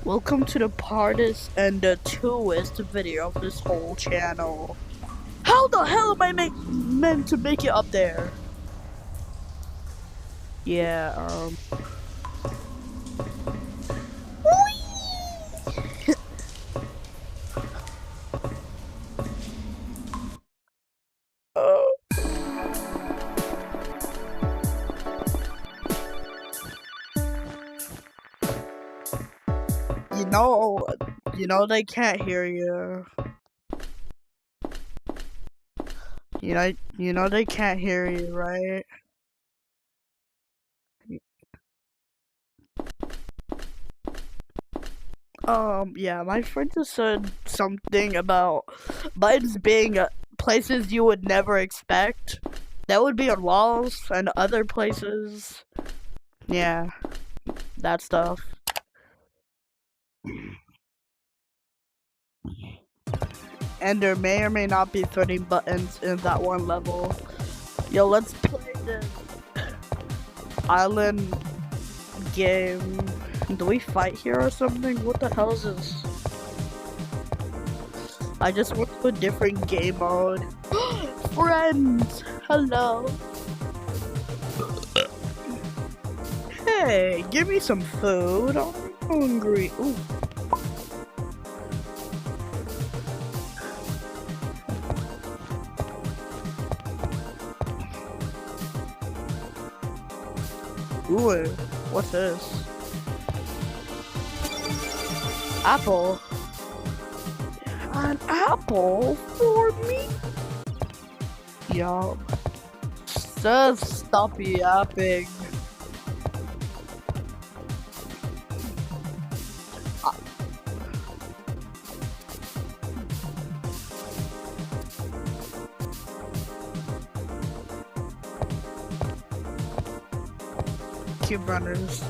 Welcome to the partest and the truest video of this whole channel. How the hell am I meant to make it up there? Yeah, uh, you know, they can't hear you. You know they can't hear you, right? Yeah, my friend just said something about buttons being places you would never expect. That would be on walls and other places. Yeah, that stuff. And there may or may not be 30 buttons in that one level. Yo, let's play this island game. Do we fight here or something? What the hell is this? I just went to a different game mode. Friends! Hello. Hey, give me some food. I'm hungry. Ooh. Ooh, what's this? Apple. An apple for me? Yup. Just stop yapping. Cube runners.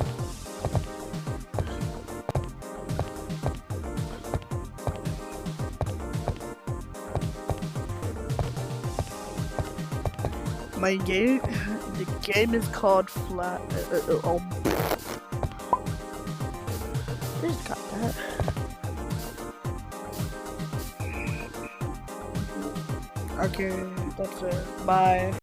My game, the game is called Flat. Just got that. Okay, that's it. Bye.